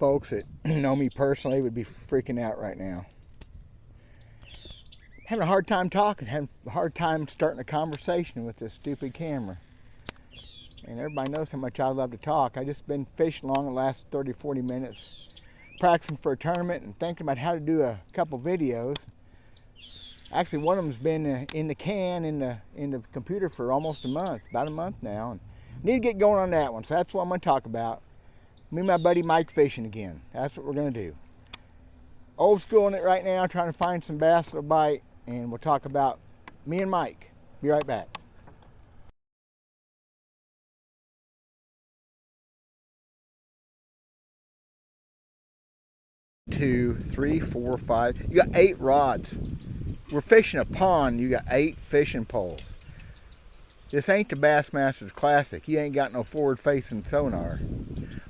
folks that know me personally would be freaking out right now. Having a hard time talking, having a hard time starting a conversation with this stupid camera. And everybody knows how much I love to talk. I just been fishing along the last 30, 40 minutes, practicing for a tournament and thinking about how to do a couple videos. Actually, one of them's been in the can, in the computer for almost a month, about a month now. And need to get going on that one, so that's what I'm going to talk about. Me and my buddy Mike fishing again. That's what we're going to do. Old school in it right now, trying to find some bass that'll bite, and we'll talk about me and Mike. Be right back. 2, 3, 4, 5. You got 8 rods. We're fishing a pond. You got 8 fishing poles. This ain't the Bassmasters Classic. You ain't got no forward-facing sonar.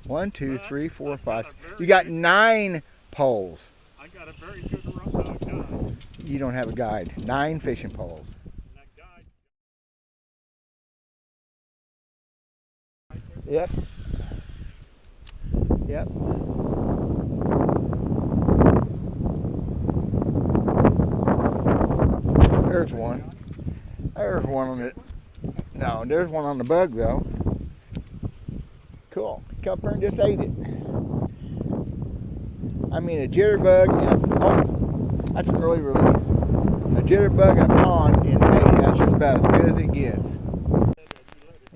1, 2, 3, 4, 5. You got 9 poles. I got a very good guide. You don't have a guide. 9 fishing poles. That guide. Yep. Yep. There's one. There's one on it. No, there's one on the bug though. Cool. Come up there and just ate it. I mean a jitterbug and oh, that's an early release. A jitterbug in a pond in May, that's just about as good as it gets.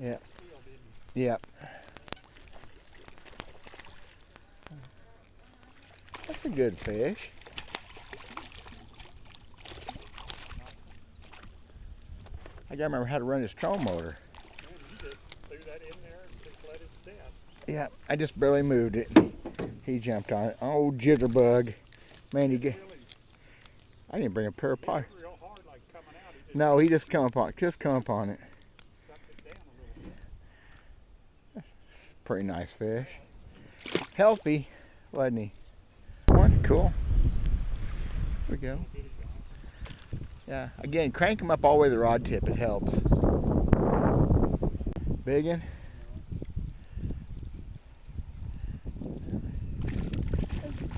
Yeah. Yep. That's a good fish. I gotta remember how to run this trolling motor. Man, you just threw that in there and just let it sit. Yeah, I just barely moved it. He jumped on it. Oh, jitterbug. Man, I didn't bring a pair of pliers. Real hard, like coming out. No, he just come up on it. Just come up on it. Sucked it down a little bit. That's a pretty nice fish. Healthy, wasn't he? One, cool. There we go. Yeah, again, crank them up all the way to the rod tip. It helps. Big one.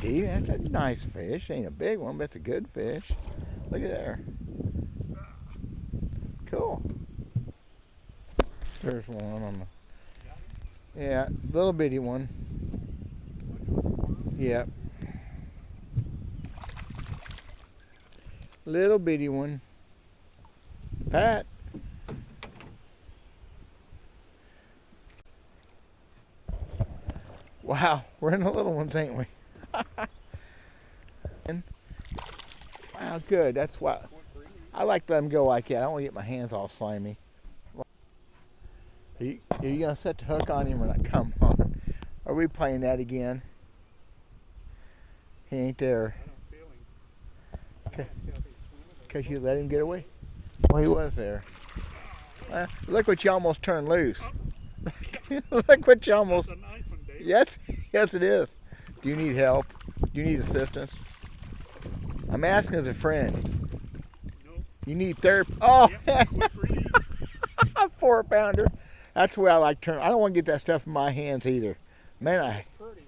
That's a nice fish. Ain't a big one, but it's a good fish. Look at there. Cool. There's one on the. Yeah, little bitty one. Yep. Little bitty one. Pat. Wow, we're in the little ones, ain't we? Wow, good. That's why I like to let them go like that. I don't want to get my hands all slimy. Are you gonna set the hook on him or not? Come on. Are we playing that again? He ain't there. Okay. Because you let him get away? Well, he was there. Look what you almost turned loose. Look what you almost... That's a nice one, Dave. Yes it is. Do you need help? Do you need assistance? I'm asking as a friend. Nope. You need therapy? Oh! Yep, quick release. 4-pounder. That's the way I like to turn. I don't want to get that stuff in my hands either. Man, Pretty.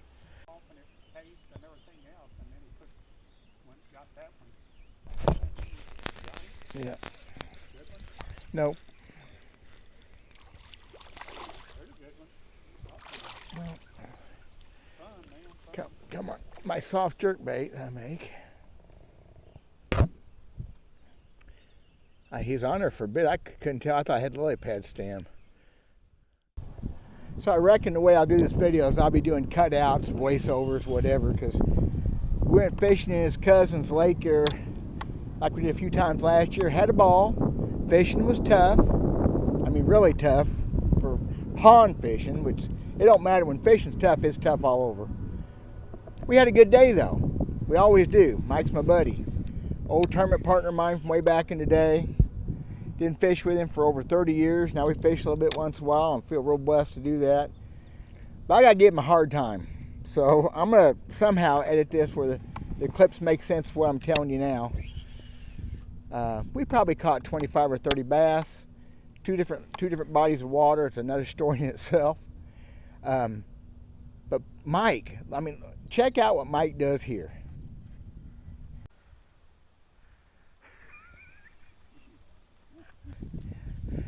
Open its taste and everything else, and then he got that one. yeah. No. There's a good one. Fun, man. Come on. My soft jerk bait I make. He's on there for a bit. I couldn't tell. I thought I had the lily pad stem. So I reckon the way I'll do this video is I'll be doing cutouts, voiceovers, whatever, because we went fishing in his cousin's lake here, like we did a few times last year. Had a ball. Fishing was tough. I mean, really tough for pond fishing, which it don't matter. When fishing's tough, it's tough all over. We had a good day, though. We always do. Mike's my buddy. Old tournament partner of mine from way back in the day. Didn't fish with him for over 30 years. Now we fish a little bit once in a while and feel real blessed to do that. But I got to give him a hard time. So I'm going to somehow edit this where the clips make sense of what I'm telling you now. We probably caught 25 or 30 bass. Two different bodies of water. It's another story in itself. But Mike, I mean, check out what Mike does here.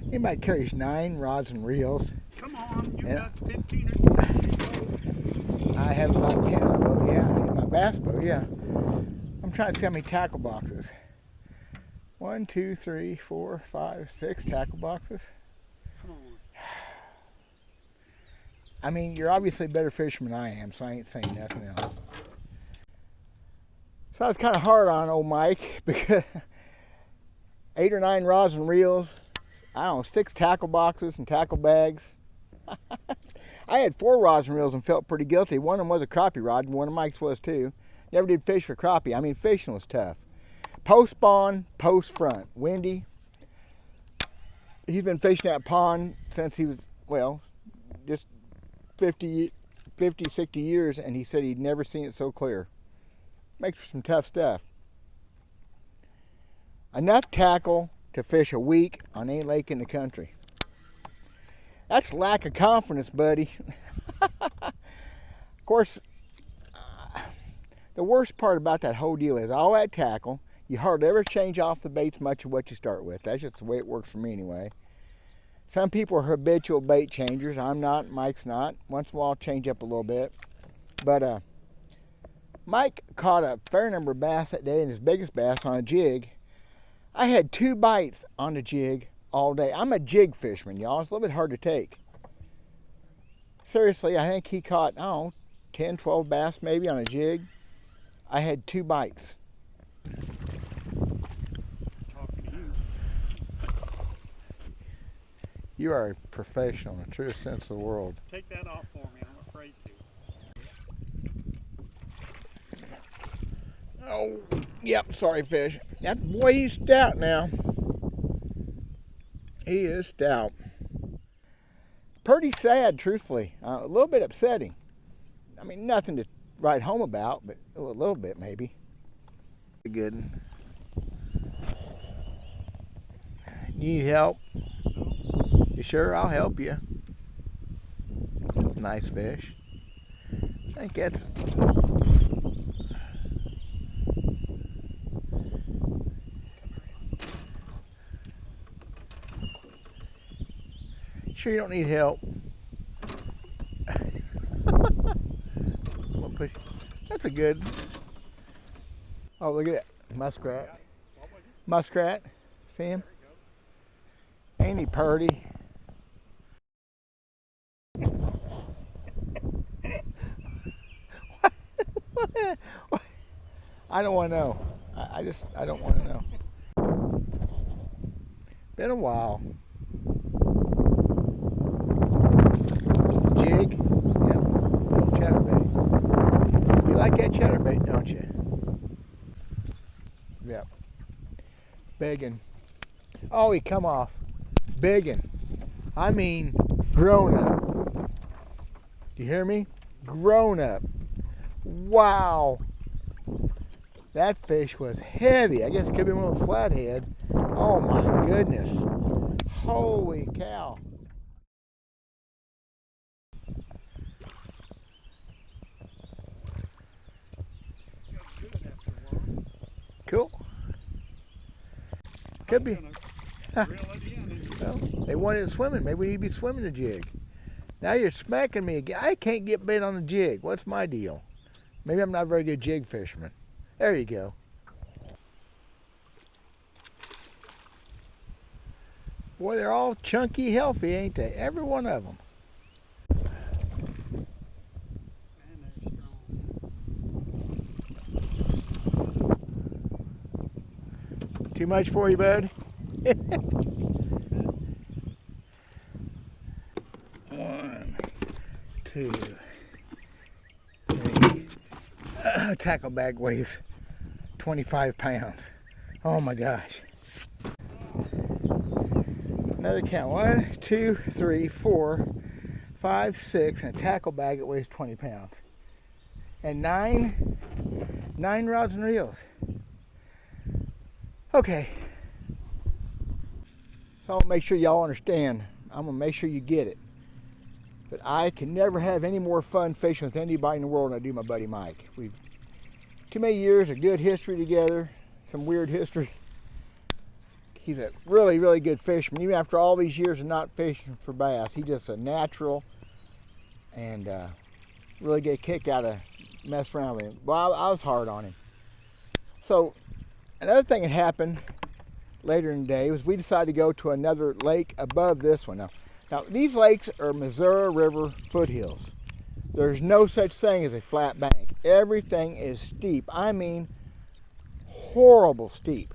Anybody carries 9 rods and reels? Come on, you Yeah. got 15 or 20. I have about 10 in my boat, yeah. In my bass boat, yeah. I'm trying to see how many tackle boxes. 1, 2, 3, 4, 5, 6 tackle boxes. Come on. I mean, you're obviously a better fisherman than I am, so I ain't saying nothing else. So I was kind of hard on old Mike because 8 or 9 rods and reels, I don't know, 6 tackle boxes and tackle bags. I had 4 rods and reels and felt pretty guilty. One of them was a crappie rod, and one of Mike's was too. Never did fish for crappie. I mean, fishing was tough. Post spawn, post front, windy. He's been fishing that pond since he was, well, just 50, 60 years, and he said he'd never seen it so clear. Makes for some tough stuff. Enough tackle to fish a week on any lake in the country. That's lack of confidence, buddy. Of course, the worst part about that whole deal is all that tackle, you hardly ever change off the baits much of what you start with. That's just the way it works for me anyway. Some people are habitual bait changers. I'm not, Mike's not. Once in a while I'll change up a little bit. But Mike caught a fair number of bass that day, and his biggest bass on a jig. I had 2 bites on the jig all day. I'm a jig fisherman, y'all. It's a little bit hard to take. Seriously, I think he caught, I don't know, 10, 12 bass maybe on a jig. I had 2 bites. Talking to you. You are a professional in the truest sense of the world. Take that off for me. I'm afraid to. Oh, yep, sorry, fish. That boy, he's stout now. He is stout. Pretty sad, truthfully. A little bit upsetting. I mean, nothing to write home about, but a little bit maybe. Good. Need help? You sure? I'll help you. Nice fish. I think that's... Sure you don't need help? That's a good... Oh, look at that. Muskrat. Muskrat. See him? Ain't he purty? I don't want to know. I don't want to know. Been a while. Jig? Yep. Little chatterbait. You like that chatterbait, don't you? Yep. Begging. Oh, he come off. Begging. I mean, grown up. Do you hear me? Grown up. Wow. That fish was heavy. I guess it could be one with a flathead. Oh my goodness. Holy cow. Cool. Could be. Well, they wanted it swimming. Maybe we need to be swimming the jig. Now you're smacking me again. I can't get bait on the jig. What's my deal? Maybe I'm not a very good jig fisherman. There you go. Boy, they're all chunky, healthy, ain't they? Every one of them. Too much for you, bud? 1, 2, 3. Tackle bag weighs 25 pounds. Oh my gosh. Another count. 1, 2, 3, 4, 5, 6. And a tackle bag that weighs 20 pounds. And 9 rods and reels. Okay. So I'll make sure y'all understand. I'm going to make sure you get it. But I can never have any more fun fishing with anybody in the world than I do my buddy Mike. We've too many years of good history together, some weird history. He's a really, really good fisherman. Even after all these years of not fishing for bass, he's just a natural and really get a kick out of messing around with him. Well, I was hard on him. So another thing that happened later in the day was we decided to go to another lake above this one. Now these lakes are Missouri River foothills. There's no such thing as a flat bank. Everything is steep. I mean, horrible steep.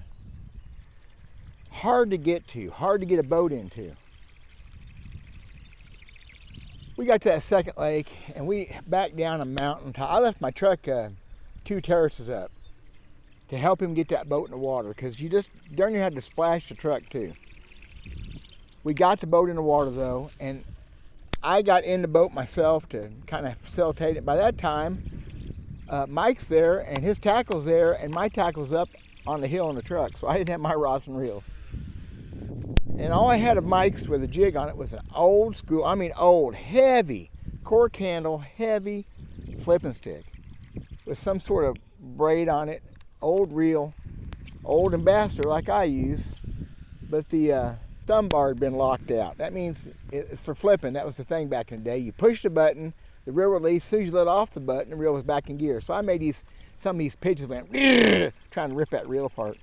Hard to get to, hard to get a boat into. We got to that second lake and we backed down a mountain top. I left my truck 2 terraces up to help him get that boat in the water, because you just darn near had to splash the truck too. We got the boat in the water though, and I got in the boat myself to kind of facilitate it. By that time, Mike's there and his tackle's there, and my tackle's up on the hill in the truck, so I didn't have my rods and reels. And all I had of Mike's with a jig on it was an old school, I mean old, heavy, cork handle, heavy flipping stick with some sort of braid on it, old reel, old ambassador like I use, but the thumb bar had been locked out. That means for flipping, that was the thing back in the day. You push the button, the reel released. As soon as you let off the button, the reel was back in gear. So I made some of these pigeons went trying to rip that reel apart.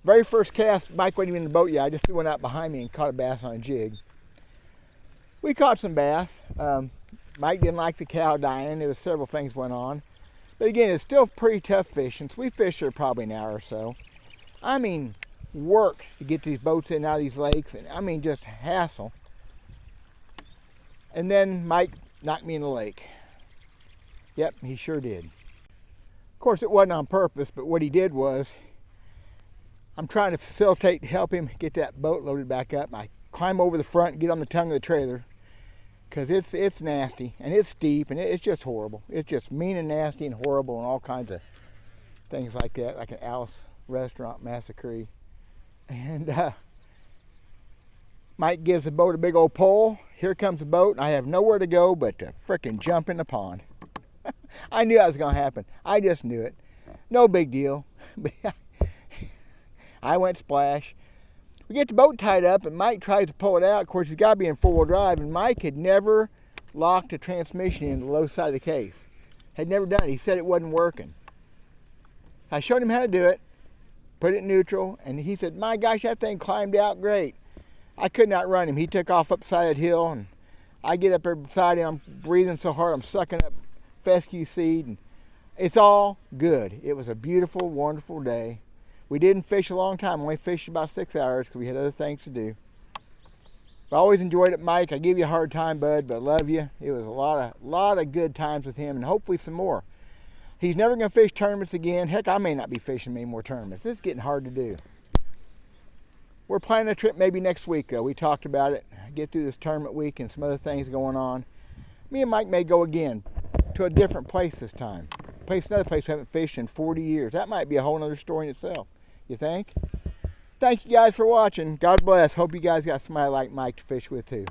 Very first cast, Mike wasn't even in the boat yet. I just threw one out behind me and caught a bass on a jig. We caught some bass. Mike didn't like the cow dying. There was several things went on. But again, it's still pretty tough fishing. So we fished there probably an hour or so. I mean, work to get these boats in and out of these lakes, and I mean just hassle. And then Mike knocked me in the lake. Yep, he sure did. Of course, it wasn't on purpose, but what he did was, I'm trying to facilitate, help him get that boat loaded back up. I climb over the front and get on the tongue of the trailer, because it's nasty and it's steep and it's just horrible. It's just mean and nasty and horrible and all kinds of things like that, like an Alice restaurant massacre. And Mike gives the boat a big old pull. Here comes the boat, and I have nowhere to go but to frickin' jump in the pond. I knew that was going to happen. I just knew it. No big deal. I went splash. We get the boat tied up, and Mike tries to pull it out. Of course, he's got to be in 4-wheel drive, and Mike had never locked a transmission in the low side of the case. Had never done it. He said it wasn't working. I showed him how to do it, put it in neutral, and he said, my gosh, that thing climbed out great. I couldn't outrun him. He took off up the side of the hill, and I get up there beside him. I'm breathing so hard, I'm sucking up fescue seed, and it's all good. It was a beautiful, wonderful day. We didn't fish a long time. We only fished about 6 hours because we had other things to do. I always enjoyed it, Mike. I give you a hard time, bud, but I love you. It was a lot of good times with him, and hopefully some more. He's never going to fish tournaments again. Heck, I may not be fishing many more tournaments. This is getting hard to do. We're planning a trip maybe next week, though. We talked about it. Get through this tournament week and some other things going on. Me and Mike may go again to a different place this time. Another place we haven't fished in 40 years. That might be a whole other story in itself. You think? Thank you guys for watching. God bless. Hope you guys got somebody like Mike to fish with too.